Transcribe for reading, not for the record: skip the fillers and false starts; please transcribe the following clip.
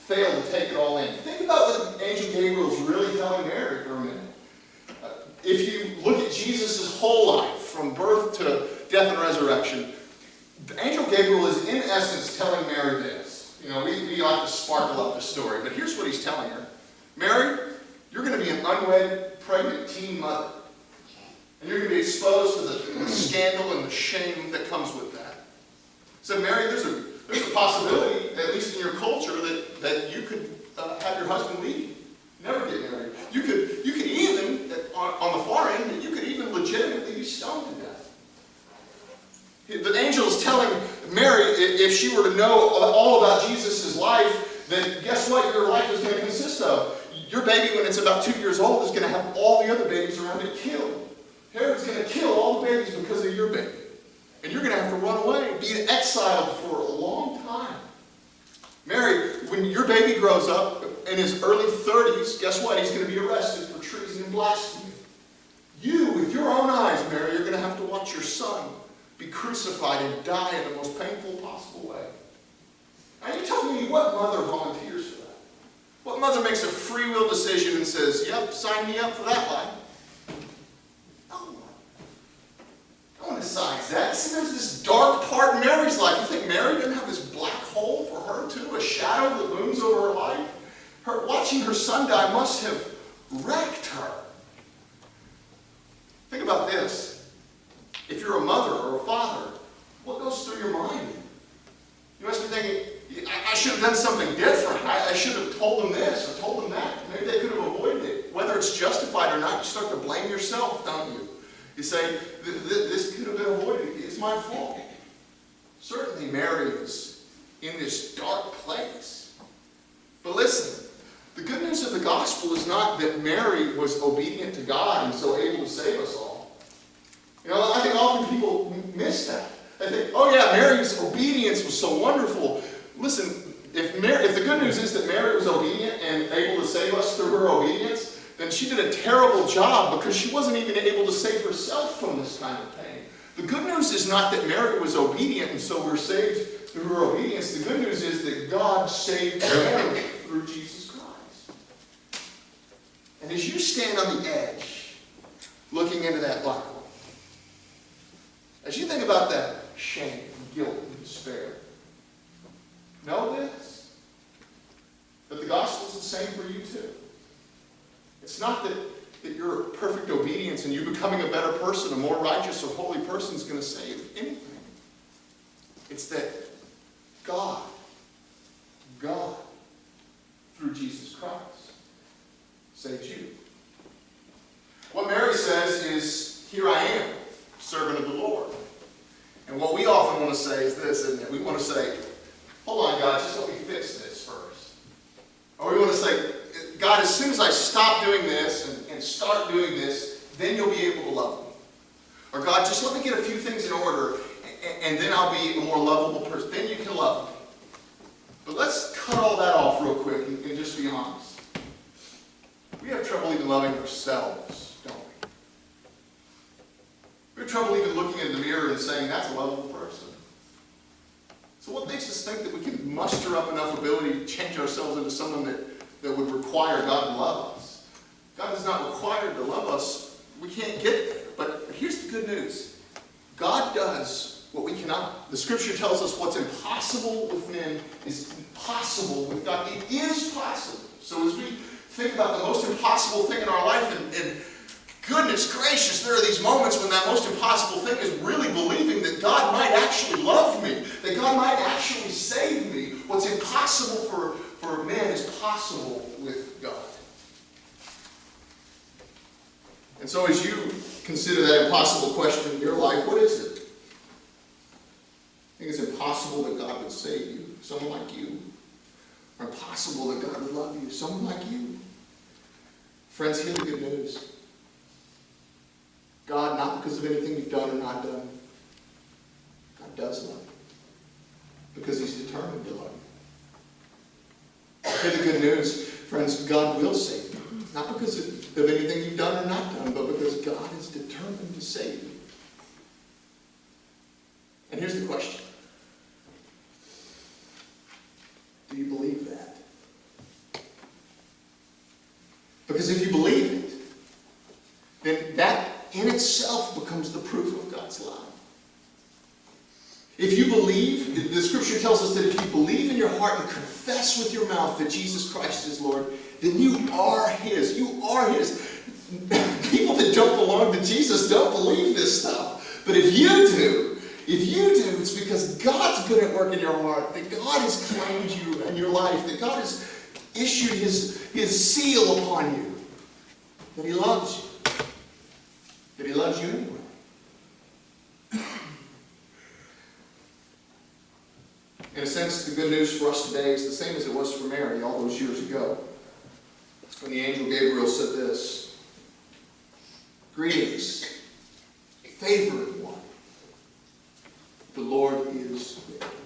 fail to take it all in. Think about what Angel Gabriel is really telling Mary for a minute. If you look at Jesus' whole life, from birth to death and resurrection, Angel Gabriel is in essence telling Mary this. You know, we like to sparkle up the story, but here's what he's telling her. Mary, you're going to be an unwed, pregnant teen mother. And you're going to be exposed to the scandal and the shame that comes with that. So Mary, there's a possibility, at least in your culture, that you could have your husband leave you. Never get married. You could even, on the far end, you could even legitimately be stoned to death. The angel is telling Mary, if she were to know all about Jesus' life, then guess what your life is going to consist of? Your baby, when it's about 2 years old, is going to have all the other babies around it killed. Herod's going to kill all the babies because of your baby. And you're going to have to run away, be exiled for a long time. Mary, when your baby grows up in his early 30s, guess what? He's going to be arrested for treason and blasphemy. You, with your own eyes, Mary, you're going to have to watch your son be crucified and die in the most painful possible way. Now you tell me, what mother volunteers for that? What mother makes a free will decision and says, yep, sign me up for that life? No one. No one decides that. See, there's this dark part in Mary's life. You think Mary didn't have this black hole for her too? A shadow that looms over her life? Watching her son die must have wrecked her. Think about this. If you're a mother or a father, what goes through your mind? You must be thinking, I should have done something different. I should have told them this or told them that. Maybe they could have avoided it. Whether it's justified or not, you start to blame yourself, don't you? You say, this could have been avoided. It's my fault. Certainly Mary is in this dark place. But listen, the good news of the gospel is not that Mary was obedient to God and so able to save us all. You know, I think often people miss that. They think, oh yeah, Mary's obedience was so wonderful. Listen, if the good news is that Mary was obedient and able to save us through her obedience, then she did a terrible job because she wasn't even able to save herself from this kind of pain. The good news is not that Mary was obedient and so we're saved through her obedience. The good news is that God saved Mary through Jesus Christ. And as you stand on the edge, looking into that black hole, as you think about that shame, guilt, and despair, know this, that the gospel is the same for you too. It's not that your perfect obedience and you becoming a better person, a more righteous or holy person is going to save anything. It's that God, through Jesus Christ, saves you. What Mary says is, here I am, servant of the Lord. And what we often want to say is this, isn't it? We want to say, hold on, God, just let me fix this first. Or we want to say, God, as soon as I stop doing this and start doing this, then you'll be able to love me. Or God, just let me get a few things in order, and then I'll be a more lovable person. Then you can love me. But let's cut all that off real quick and just be honest. We have trouble even loving ourselves, don't we? We have trouble even looking in the mirror and saying, that's a lovable person. So what makes us think that we can muster up enough ability to change ourselves into someone that would require God to love us? God is not required to love us. We can't get there. But here's the good news. God does what we cannot. The scripture tells us what's impossible with men is possible with God. It is possible. So as we think about the most impossible thing in our life, and goodness gracious, there are these moments when that most impossible thing is really believing that God might actually love me, that God might actually save me. What's impossible for man is possible with God. And so as you consider that impossible question in your life, what is it? I think it's impossible that God would save you, someone like you. Or impossible that God would love you, someone like you. Friends, hear the good news. God, not because of anything you've done or not done, God does love you. Because he's determined to love you. Hear the good news, friends, God will save you. Not because of anything you've done or not done, but because God is determined to save you. And here's the question. Do you believe that? Because if you believe it, then that in itself becomes the proof of God's love. If you believe, the scripture tells us that if you believe in your heart and confess with your mouth that Jesus Christ is Lord, then you are His. You are His. People that don't belong to Jesus don't believe this stuff. But if you do, it's because God's been at work in your heart, that God has claimed you in your life, that God has issued His seal upon you, that He loves you, that He loves you anyway. In a sense, the good news for us today is the same as it was for Mary all those years ago, when the angel Gabriel said this: "Greetings, favored one, the Lord is with you."